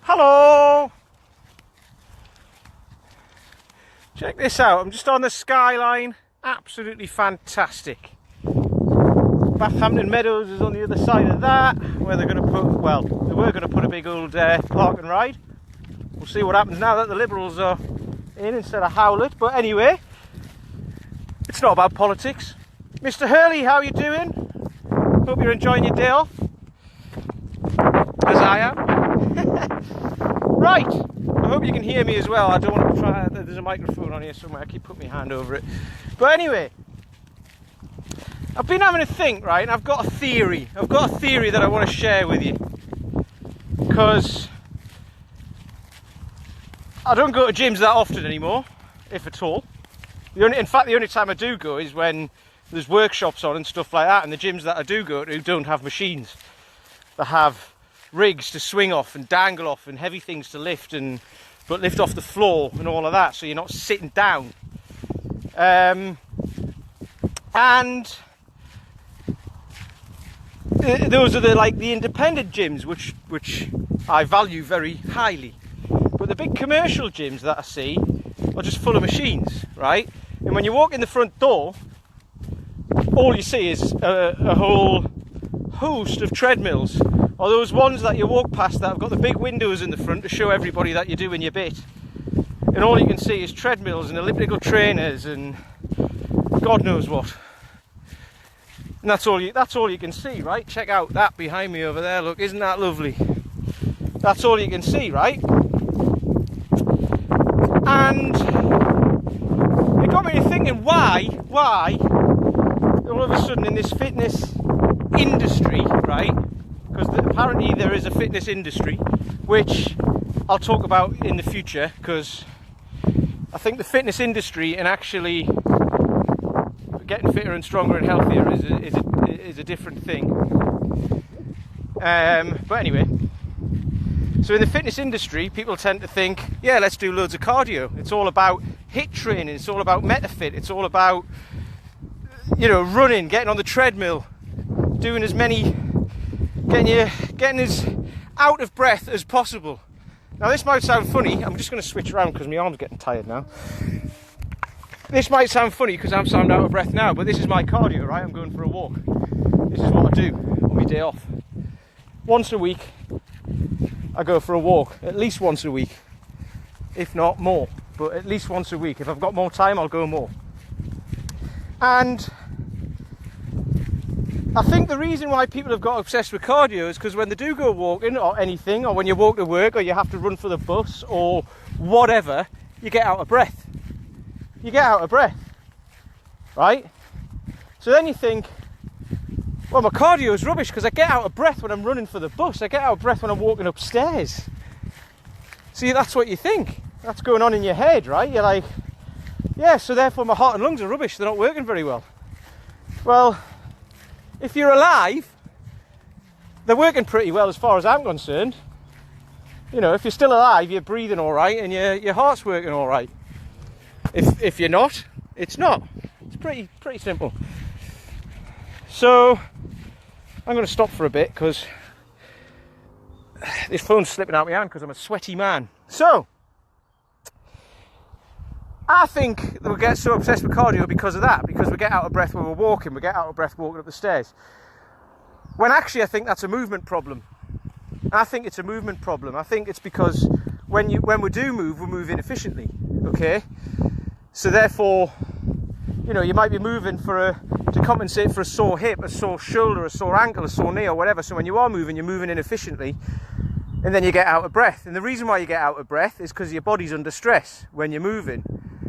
Hello! Check this out, I'm just on the skyline, absolutely fantastic. Bathampton Meadows is on the other side of that, where they're going to put, well, they were going to put a big old park and ride. We'll see what happens now that the Liberals are in instead of Howlett, but anyway, it's not about politics. Mr. Hurley, how are you doing? Hope you're enjoying your day off, as I am. Right, I hope you can hear me as well. I don't want to try, there's a microphone on here somewhere, I keep putting my hand over it. But anyway, I've been having a think, right, and I've got a theory. I've got a theory that I want to share with you. Because I don't go to gyms that often anymore, if at all. In fact, the only time I do go is when there's workshops on and stuff like that, and the gyms that I do go to don't have machines. They have rigs to swing off and dangle off and heavy things to lift, but lift off the floor and all of that, so you're not sitting down. And those are the independent gyms, which I value very highly. But the big commercial gyms that I see are just full of machines, right? And when you walk in the front door, all you see is a whole host of treadmills, or those ones that you walk past that have got the big windows in the front to show everybody that you're doing your bit. And all you can see is treadmills and elliptical trainers and God knows what. And that's all you can see, right? Check out that behind me over there. Look, isn't that lovely? That's all you can see, right? And it got me thinking, why all of a sudden in this fitness industry, right? Because apparently there is a fitness industry, which I'll talk about in the future, because I think the fitness industry and actually getting fitter and stronger and healthier is a different thing. But anyway, so in the fitness industry, people tend to think, yeah, let's do loads of cardio. It's all about HIIT training. It's all about MetaFit. It's all about, you know, running, getting on the treadmill, doing as many, getting as out of breath as possible. Now this might sound funny. I'm just going to switch around because my arm's getting tired now. This might sound funny because I'm sound out of breath now, but this is my cardio, right? I'm going for a walk. This is what I do on my day off. Once a week, I go for a walk. At least once a week, if not more, but at least once a week. If I've got more time, I'll go more. And I think the reason why people have got obsessed with cardio is because when they do go walking or anything, or when you walk to work, or you have to run for the bus or whatever, you get out of breath. You get out of breath, right? So then you think, well, my cardio is rubbish because I get out of breath when I'm running for the bus. I get out of breath when I'm walking upstairs. See, that's what you think. That's going on in your head, right? You're like, yeah, so therefore my heart and lungs are rubbish. They're not working very well. Well, if you're alive, they're working pretty well as far as I'm concerned. You know, if you're still alive, you're breathing all right and your heart's working all right. If you're not, it's not. It's pretty simple. So I'm going to stop for a bit because this phone's slipping out of my hand because I'm a sweaty man. So I think that we get so obsessed with cardio because of that, because we get out of breath when we're walking, we get out of breath walking up the stairs. When actually I think that's a movement problem. I think it's a movement problem. I think it's because when we do move, we move inefficiently. Okay? So therefore, you know, you might be moving to compensate for a sore hip, a sore shoulder, a sore ankle, a sore knee or whatever. So when you are moving, you're moving inefficiently and then you get out of breath. And the reason why you get out of breath is because your body's under stress when you're moving.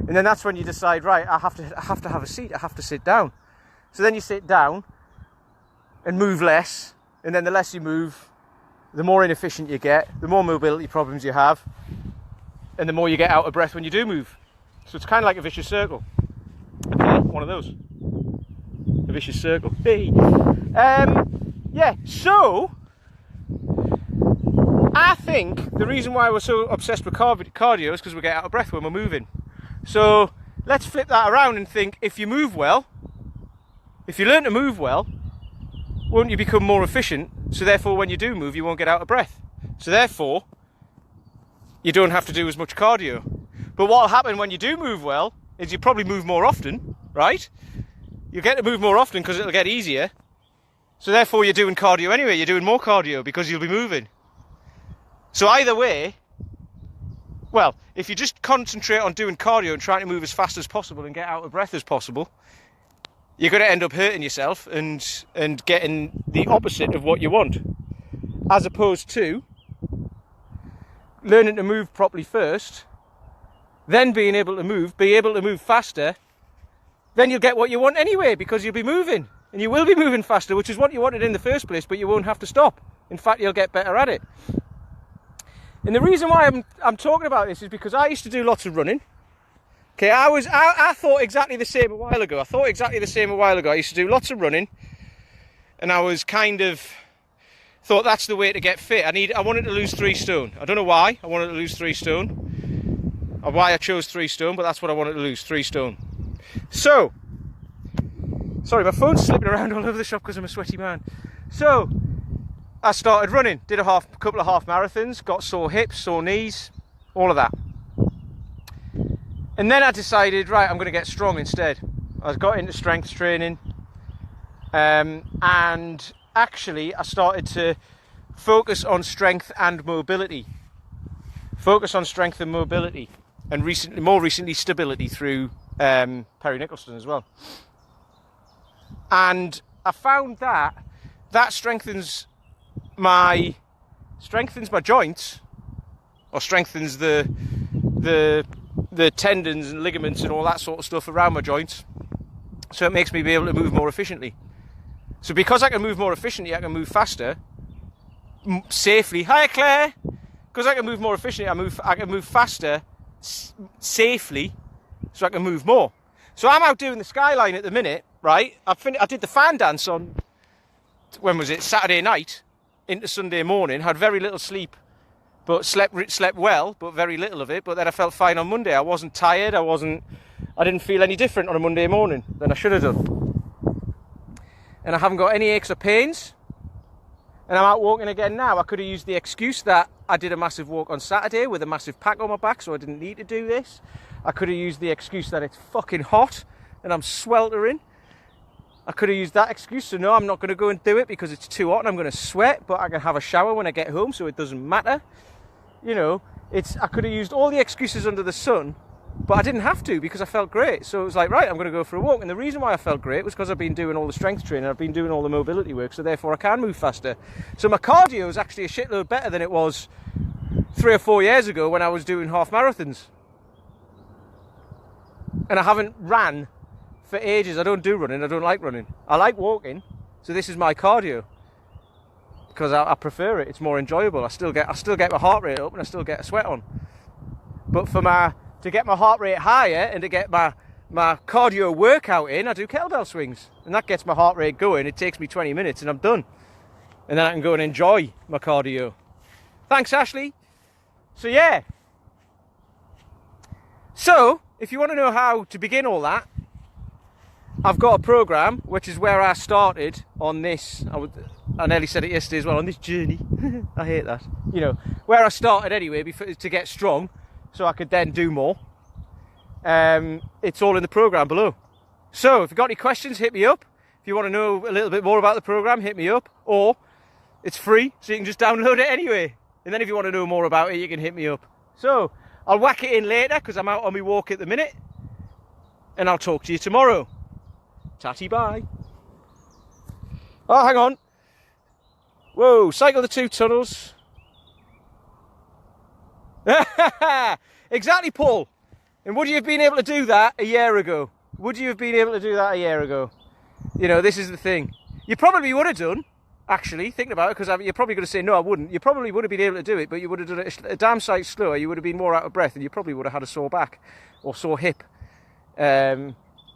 And then that's when you decide, right, I have to have a seat, I have to sit down. So then you sit down and move less. And then the less you move, the more inefficient you get, the more mobility problems you have, and the more you get out of breath when you do move. So it's kind of like a vicious circle. Okay, one of those. A vicious circle. Hey. Yeah, so I think the reason why we're so obsessed with cardio is because we get out of breath when we're moving. So let's flip that around and think, if you move well, if you learn to move well, won't you become more efficient? So therefore when you do move, you won't get out of breath. So therefore, you don't have to do as much cardio. But what will happen when you do move well is you probably move more often, right? You get to move more often because it'll get easier. So therefore you're doing cardio anyway. You're doing more cardio because you'll be moving. So either way, well, if you just concentrate on doing cardio and trying to move as fast as possible and get out of breath as possible, you're going to end up hurting yourself and getting the opposite of what you want. As opposed to learning to move properly first, then being able to move faster, then you'll get what you want anyway, because you'll be moving. And you will be moving faster, which is what you wanted in the first place, but you won't have to stop. In fact, you'll get better at it. And the reason why I'm talking about this is because I used to do lots of running. Okay, I thought exactly the same a while ago. I used to do lots of running, and I was kind of thought that's the way to get fit. I wanted to lose 3 stone. I don't know why I wanted to lose 3 stone, or why I chose 3 stone, but that's what I wanted to lose, 3 stone. So, sorry, my phone's slipping around all over the shop because I'm a sweaty man. So, I started running, did a couple of half marathons, got sore hips, sore knees, all of that. And then I decided, right, I'm going to get strong instead. I got into strength training, and actually I started to focus on strength and mobility. And more recently stability through Perry Nicholson as well. And I found that strengthens my joints, or strengthens the tendons and ligaments and all that sort of stuff around my joints, so it makes me be able to move more efficiently. So because I can move more efficiently, I can move faster, safely. Hi Claire! Because I can move more efficiently, I can move faster, safely, so I can move more. So I'm out doing the skyline at the minute, right? I did the fan dance on, when was it, Saturday night into Sunday morning, had very little sleep, but slept well, but very little of it. But then I felt fine on Monday. I wasn't tired, I didn't feel any different on a Monday morning than I should have done. And I haven't got any aches or pains, and I'm out walking again now. I could have used the excuse that I did a massive walk on Saturday with a massive pack on my back, so I didn't need to do this. I could have used the excuse that it's fucking hot and I'm sweltering. I could have used that excuse, so no, I'm not going to go and do it because it's too hot and I'm going to sweat, but I can have a shower when I get home, so it doesn't matter. You know, I could have used all the excuses under the sun, but I didn't have to because I felt great. So it was like, right, I'm going to go for a walk. And the reason why I felt great was because I've been doing all the strength training, I've been doing all the mobility work, so therefore I can move faster. So my cardio is actually a shitload better than it was 3 or 4 years ago when I was doing half marathons. And I haven't ran for ages. I don't do running, I don't like running. I like walking, so this is my cardio. Because I prefer it, it's more enjoyable. I still get my heart rate up and I still get a sweat on. But to get my heart rate higher and to get my cardio workout in, I do kettlebell swings. And that gets my heart rate going. It takes me 20 minutes and I'm done. And then I can go and enjoy my cardio. Thanks, Ashley. So yeah. So, if you want to know how to begin all that, I've got a program, which is where I started on this. I nearly said it yesterday as well, on this journey. I hate that. You know, where I started anyway, to get strong, so I could then do more. It's all in the program below. So, if you've got any questions, hit me up. If you want to know a little bit more about the program, hit me up. Or, it's free, so you can just download it anyway. And then if you want to know more about it, you can hit me up. So, I'll whack it in later, because I'm out on my walk at the minute. And I'll talk to you tomorrow. Tatty bye. Oh, hang on. Whoa, cycle the 2 tunnels. Exactly, Paul. And would you have been able to do that a year ago? You know, this is the thing. You probably would have done, actually, thinking about it, because you're probably going to say, no, I wouldn't. You probably would have been able to do it, but you would have done it a damn sight slower. You would have been more out of breath, and you probably would have had a sore back or sore hip.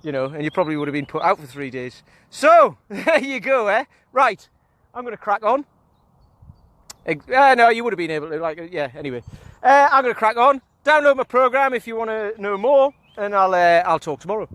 You know, and you probably would have been put out for 3 days. So, there you go, eh? Right, I'm going to crack on. No, you would have been able to, yeah, anyway. I'm going to crack on. Download my program if you want to know more, and I'll talk tomorrow.